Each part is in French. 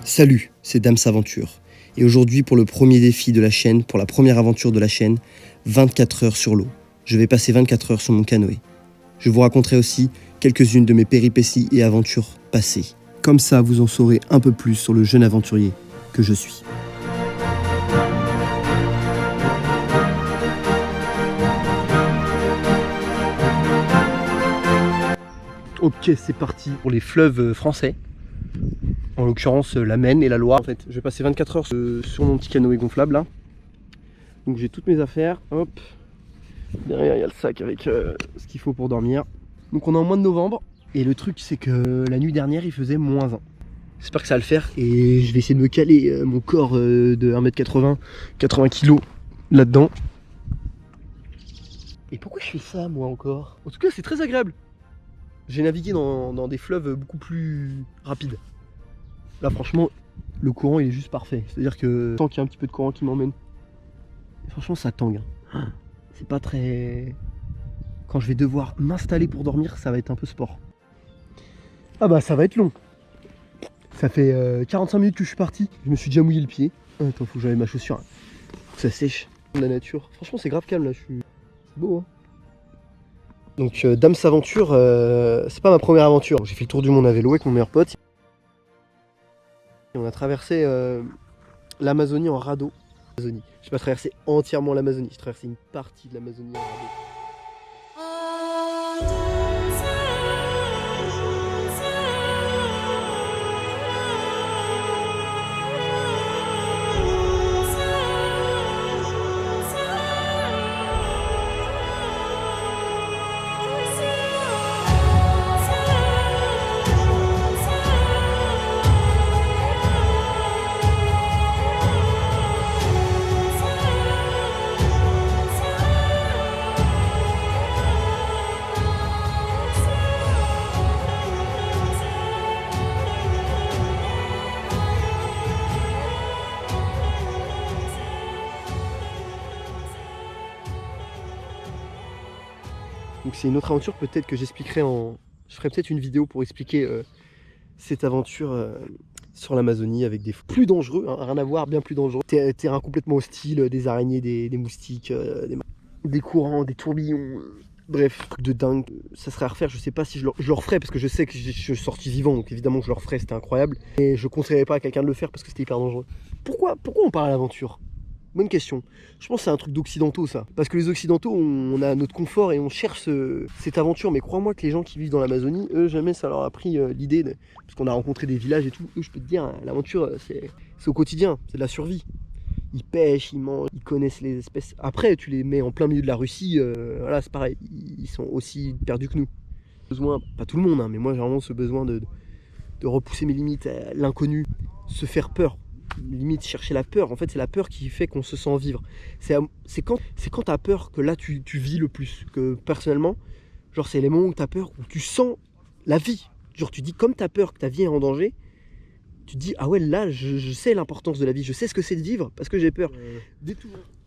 Salut, c'est Dams Aventure. Et aujourd'hui, pour le premier défi de la chaîne, pour la première aventure de la chaîne, 24 heures sur l'eau. Je vais passer 24 heures sur mon canoë. Je vous raconterai aussi quelques-unes de mes péripéties et aventures passées. Comme ça, vous en saurez un peu plus sur le jeune aventurier que je suis. Ok, c'est parti pour les fleuves français. En l'occurrence la Maine et la Loire. En fait, je vais passer 24 heures sur mon petit canoë gonflable là. Donc j'ai toutes mes affaires. Hop. Derrière il y a le sac avec ce qu'il faut pour dormir. Donc on est en mois de novembre. Et le truc c'est que la nuit dernière il faisait -1. J'espère que ça va le faire. Et je vais essayer de me caler mon corps de 1m80, 80 kg là-dedans. Et pourquoi je fais ça moi encore? En tout cas c'est très agréable. J'ai navigué dans des fleuves beaucoup plus rapides. Là franchement le courant il est juste parfait. C'est-à-dire que tant qu'il y a un petit peu de courant qui m'emmène, franchement ça tangue. C'est pas très... Quand je vais devoir m'installer pour dormir, ça va être un peu sport. Ah bah ça va être long. Ça fait 45 minutes que je suis parti. Je me suis déjà mouillé le pied. Attends, faut que j'enlève ma chaussure. Faut que ça sèche. La nature. Franchement c'est grave calme là. C'est beau hein. Donc Dams Aventure, c'est pas ma première aventure. J'ai fait le tour du monde à vélo avec mon meilleur pote. Et on a traversé l'Amazonie en radeau. J'ai pas traversé entièrement l'Amazonie, j'ai traversé une partie de l'Amazonie en radeau. Donc c'est une autre aventure peut-être que j'expliquerai en... Je ferai peut-être une vidéo pour expliquer cette aventure sur l'Amazonie avec des plus dangereux, hein, rien à voir, bien plus dangereux. Terrain complètement hostile, des araignées, des moustiques, des courants, des tourbillons, bref, truc de dingue. Ça serait à refaire, je sais pas si je le referai parce que je sais que je suis sorti vivant, donc évidemment que je le referai, c'était incroyable. Et je conseillerais pas à quelqu'un de le faire parce que c'était hyper dangereux. Pourquoi on parle à l'aventure? Bonne question. Je pense que c'est un truc d'occidentaux ça. Parce que les occidentaux, on a notre confort et on cherche cette aventure. Mais crois-moi que les gens qui vivent dans l'Amazonie, eux, jamais ça leur a pris l'idée. Parce qu'on a rencontré des villages et tout. Eux, je peux te dire, l'aventure, c'est au quotidien. C'est de la survie. Ils pêchent, ils mangent, ils connaissent les espèces. Après, tu les mets en plein milieu de la Russie, voilà, c'est pareil. Ils sont aussi perdus que nous. Besoin, pas tout le monde, hein, mais moi j'ai vraiment ce besoin de repousser mes limites, l'inconnu, se faire peur. Limite chercher la peur, en fait c'est la peur qui fait qu'on se sent vivre. C'est quand t'as peur que là tu vis le plus. Que personnellement, genre c'est les moments où t'as peur, où tu sens la vie. Genre tu dis comme t'as peur que ta vie est en danger, tu te dis ah ouais là je sais l'importance de la vie, je sais ce que c'est de vivre parce que j'ai peur.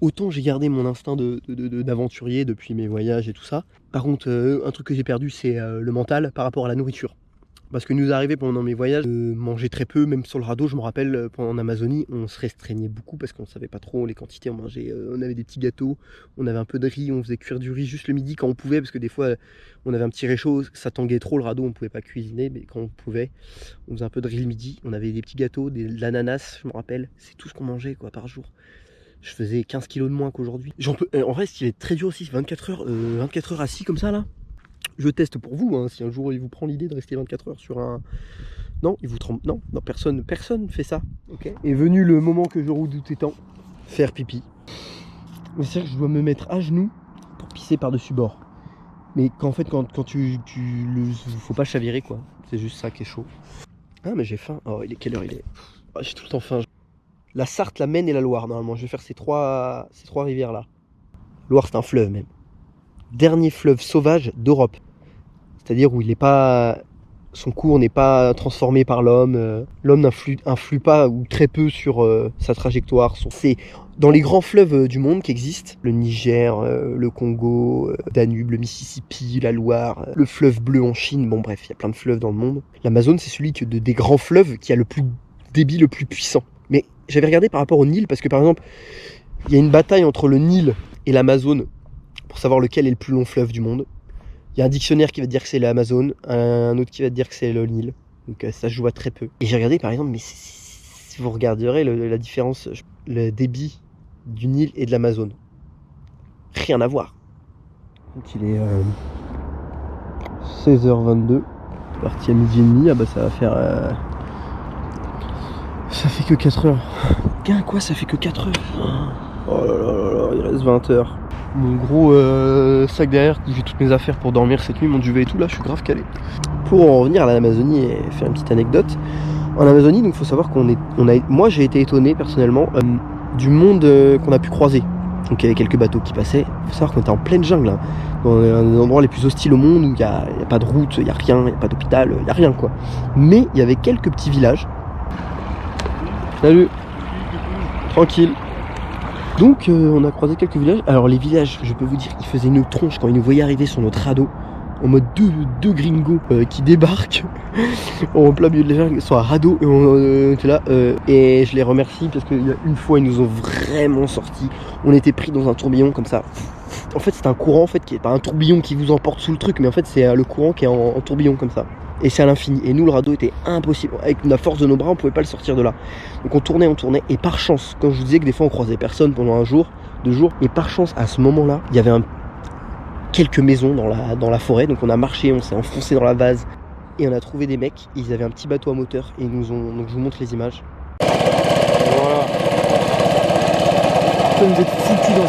Autant j'ai gardé mon instinct d'aventurier depuis mes voyages et tout ça. Par contre un truc que j'ai perdu c'est le mental par rapport à la nourriture. Parce que nous arrivait pendant mes voyages de manger très peu, même sur le radeau, je me rappelle, pendant Amazonie, on se restreignait beaucoup parce qu'on ne savait pas trop les quantités, on mangeait, on avait des petits gâteaux, on avait un peu de riz, on faisait cuire du riz juste le midi quand on pouvait, parce que des fois on avait un petit réchaud, ça tanguait trop le radeau, on ne pouvait pas cuisiner, mais quand on pouvait, on faisait un peu de riz le midi, on avait des petits gâteaux, de l'ananas, je me rappelle, c'est tout ce qu'on mangeait quoi par jour. Je faisais 15 kilos de moins qu'aujourd'hui. En reste, il est très dur aussi, 24 heures assis comme ça là. Je teste pour vous, hein, si un jour il vous prend l'idée de rester 24 heures sur un... Non, il vous trompe. Non, personne fait ça. Okay. Est venu le moment que je redoutais tant. Faire pipi. C'est-à-dire que je dois me mettre à genoux pour pisser par-dessus bord. Mais qu'en fait, quand faut pas chavirer, quoi. C'est juste ça qui est chaud. Ah, mais j'ai faim. Oh, quelle heure il est? Oh, j'ai tout le temps faim. La Sarthe, la Maine et la Loire, normalement. Je vais faire ces trois rivières-là. Loire, c'est un fleuve, même. Dernier fleuve sauvage d'Europe. C'est-à-dire où il n'est pas... Son cours n'est pas transformé par l'homme. L'homme n'influe pas ou très peu sur sa trajectoire. C'est dans les grands fleuves du monde qui existent. Le Niger, le Congo, Danube, le Mississippi, la Loire, le fleuve bleu en Chine. Bon bref, il y a plein de fleuves dans le monde. L'Amazone, c'est celui des grands fleuves qui a le plus débit le plus puissant. Mais j'avais regardé par rapport au Nil, parce que par exemple, il y a une bataille entre le Nil et l'Amazone pour savoir lequel est le plus long fleuve du monde. Il y a un dictionnaire qui va te dire que c'est l'Amazone, un autre qui va te dire que c'est le Nil. Donc ça se joue à très peu. Et j'ai regardé par exemple, mais si vous regarderez la différence, le débit du Nil et de l'Amazone. Rien à voir. Donc il est 16h22. Parti à midi et demi. Ah bah ça va faire... Ça fait que 4 heures. Quoi, ça fait que 4 heures. Oh là là là là, il reste 20 heures. Mon gros sac derrière, j'ai toutes mes affaires pour dormir cette nuit, mon duvet et tout, là je suis grave calé. Pour en revenir à l'Amazonie et faire une petite anecdote, en Amazonie, donc faut savoir moi j'ai été étonné personnellement du monde qu'on a pu croiser. Donc il y avait quelques bateaux qui passaient, faut savoir qu'on était en pleine jungle, hein, dans un des endroits les plus hostiles au monde où il n'y a pas de route, il n'y a rien, il n'y a pas d'hôpital, il n'y a rien quoi. Mais il y avait quelques petits villages. Salut. Tranquille. Donc on a croisé quelques villages. Alors les villages, je peux vous dire, ils faisaient une tronche quand ils nous voyaient arriver sur notre radeau. En mode deux gringos qui débarquent en plein milieu de la jungle sur un radeau. Et on était là. Et je les remercie parce qu'il y a une fois, ils nous ont vraiment sortis. On était pris dans un tourbillon comme ça. En fait, c'est un courant en fait, qui est pas un tourbillon qui vous emporte sous le truc, mais en fait, c'est le courant qui est en tourbillon comme ça. Et c'est à l'infini. Et nous, le radeau était impossible. Avec la force de nos bras, on pouvait pas le sortir de là. Donc on tournait. Et par chance, quand je vous disais que des fois on croisait personne pendant un jour, 2 jours, et par chance, à ce moment-là, il y avait quelques maisons dans la forêt. Donc on a marché, on s'est enfoncé dans la vase. Et on a trouvé des mecs. Ils avaient un petit bateau à moteur. Et ils nous ont... Donc je vous montre les images. Voilà. Après, vous êtes foutus dans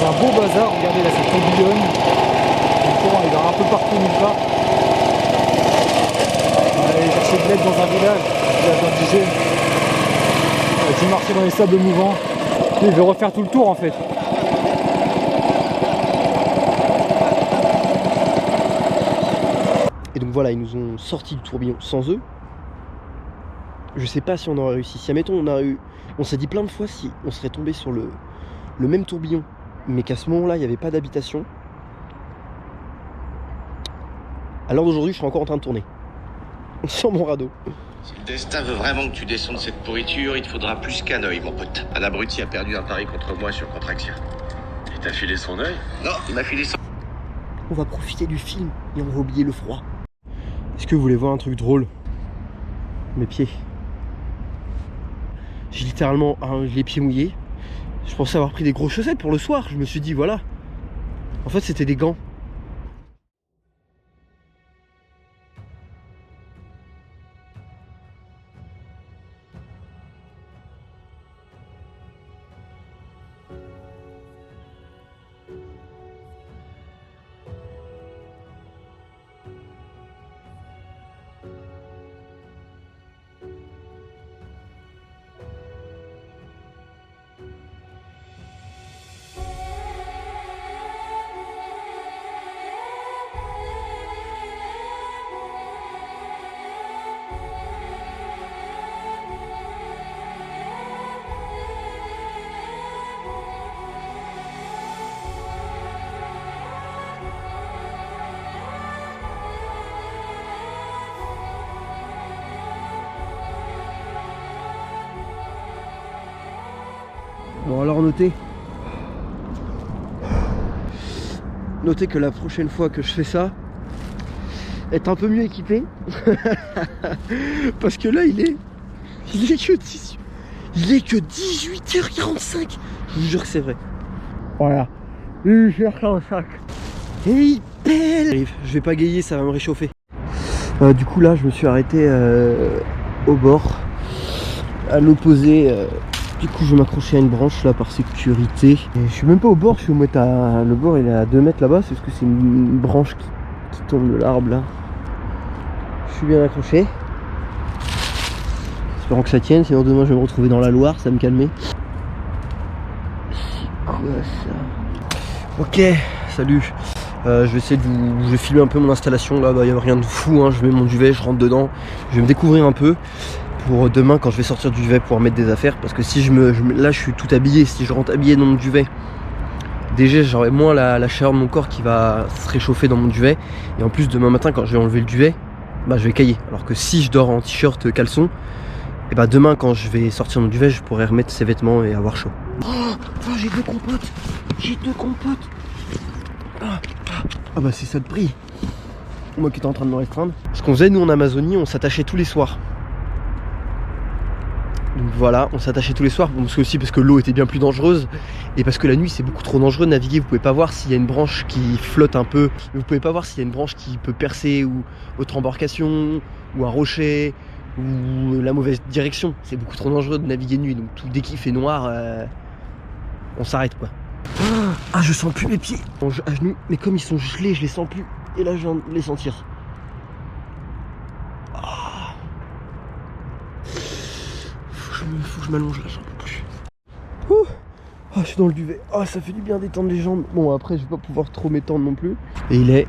un beau bazar. Regardez là, ça tourbillonne. Le courant il va un peu partout nulle part. On allait chercher de l'aide dans un village indigène qui marchait dans les sables mouvants. Et il veut refaire tout le tour en fait. Et donc voilà, ils nous ont sorti du tourbillon sans eux. Je sais pas si on aurait réussi. Si admettons on s'est dit plein de fois si on serait tombé sur le même tourbillon, mais qu'à ce moment-là il n'y avait pas d'habitation. À l'heure d'aujourd'hui, je suis encore en train de tourner sur mon radeau. Si le destin veut vraiment que tu descendes cette pourriture, il te faudra plus qu'un œil, mon pote. Un abruti a perdu un pari contre moi sur Contraction. Il t'a filé son œil? Non, il m'a filé son... On va profiter du film et on va oublier le froid. Est-ce que vous voulez voir un truc drôle? Mes pieds. J'ai littéralement les pieds mouillés. Je pensais avoir pris des grosses chaussettes pour le soir. Je me suis dit voilà. En fait c'était des gants. Bon alors notez que la prochaine fois que je fais ça, être un peu mieux équipé. Parce que là il est que 18h45. Je vous jure que c'est vrai. Voilà, 18h45. Et il pèle. Je vais pas gayer, ça va me réchauffer. Du coup là je me suis arrêté au bord, à l'opposé. Du coup je vais m'accrocher à une branche là par sécurité. Et je suis même pas au bord, je suis au mettre le bord il est à 2 mètres là-bas, c'est parce que c'est une branche qui tombe de l'arbre là. Je suis bien accroché. Espérons que ça tienne, sinon demain je vais me retrouver dans la Loire, ça va me calmer. C'est quoi ça? Ok, salut. Je vais essayer je vais filmer un peu mon installation là, il n'y a rien de fou, hein. Je mets mon duvet, je rentre dedans, je vais me découvrir un peu. Pour demain quand je vais sortir du duvet pouvoir mettre des affaires, parce que si là je suis tout habillé, si je rentre habillé dans mon duvet, déjà j'aurai moins la chaleur de mon corps qui va se réchauffer dans mon duvet, et en plus demain matin quand je vais enlever le duvet, bah je vais cailler. Alors que si je dors en t-shirt caleçon, et bah demain quand je vais sortir mon duvet, je pourrais remettre ces vêtements et avoir chaud. Oh, j'ai 2 compotes. J'ai 2 compotes. Ah bah c'est ça le prix. Moi qui étais en train de me restreindre. Ce qu'on faisait nous en Amazonie, on s'attachait tous les soirs. Donc voilà, on s'attachait tous les soirs, parce que l'eau était bien plus dangereuse et parce que la nuit c'est beaucoup trop dangereux de naviguer. Vous pouvez pas voir s'il y a une branche qui flotte un peu, vous pouvez pas voir s'il y a une branche qui peut percer ou votre embarcation ou un rocher ou la mauvaise direction. C'est beaucoup trop dangereux de naviguer de nuit, donc dès qu'il fait noir, on s'arrête quoi. Ah, je sens plus mes pieds à genoux, mais comme ils sont gelés, je les sens plus. Et là je viens de les sentir. Faut que je m'allonge là, j'en peux plus. Ouh. Oh, je suis dans le duvet. Oh, ça fait du bien d'étendre les jambes. Bon, après, je vais pas pouvoir trop m'étendre non plus. Et il est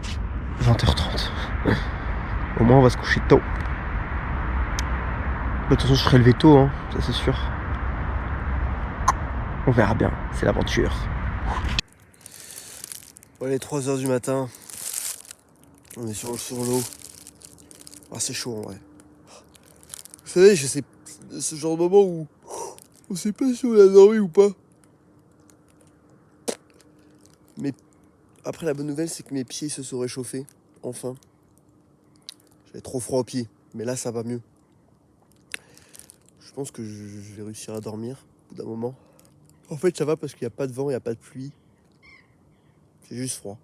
20h30. Au moins, on va se coucher tôt. De toute façon, je serai levé tôt, hein, ça c'est sûr. On verra bien, c'est l'aventure. Bon, il est 3h du matin. On est sur l'eau. Ah, c'est chaud en vrai. Vous savez, je sais, ce genre de moment où on sait pas si on a dormi ou pas. Mais après, la bonne nouvelle, c'est que mes pieds se sont réchauffés. Enfin. J'avais trop froid aux pieds. Mais là, ça va mieux. Je pense que je vais réussir à dormir au bout d'un moment. En fait, ça va parce qu'il n'y a pas de vent, il n'y a pas de pluie. C'est juste froid.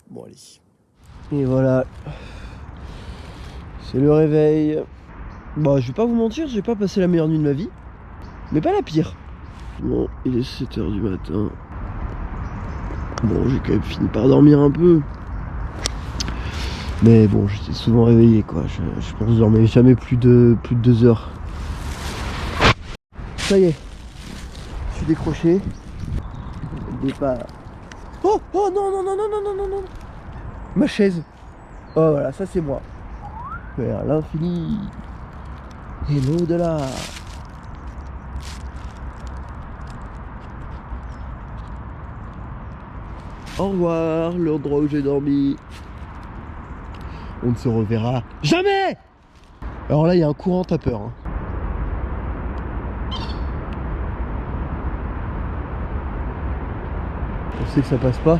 Bon, allez. Et voilà. C'est le réveil. Bah, je vais pas vous mentir, j'ai pas passé la meilleure nuit de ma vie. Mais pas la pire. Bon, il est 7h du matin. Bon, j'ai quand même fini par dormir un peu. Mais bon, j'étais souvent réveillé, quoi. Je pense que je dormais jamais plus de 2 heures. Ça y est. Je suis décroché. Départ. Oh, oh non, non, non, non, non, non, non, non. Ma chaise. Oh, voilà, ça c'est moi. Vers l'infini. Et l'au-delà. Au revoir, l'endroit où j'ai dormi. On ne se reverra jamais. Alors là, il y a un courant tapeur. Hein. On sait que ça passe pas.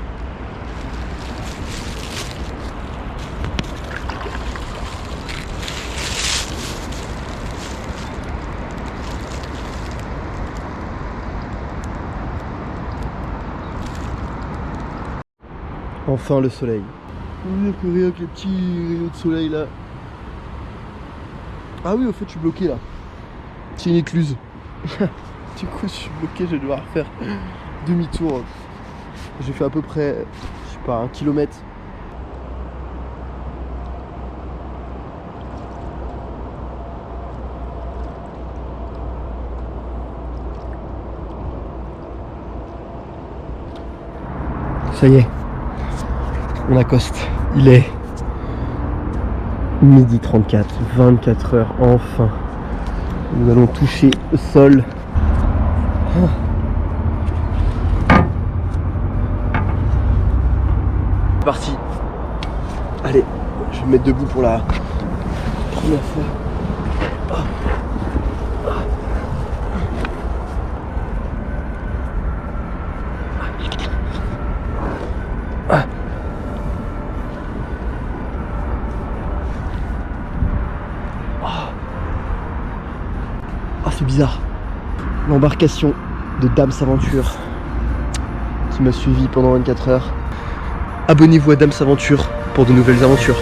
Enfin le soleil. On va dire que rien que les petits rayons de soleil là. Ah oui, au fait, je suis bloqué là. C'est une écluse. Du coup, je suis bloqué, je vais devoir faire demi-tour. J'ai fait à peu près, je sais pas, 1 kilomètre. Ça y est. On accoste. Il est 12h34, 24 heures, enfin. Nous allons toucher le sol. C'est parti. Allez, je vais me mettre debout pour la première fois. C'est bizarre. L'embarcation de Dams Aventure qui m'a suivi pendant 24 heures. Abonnez-vous à Dams Aventure pour de nouvelles aventures.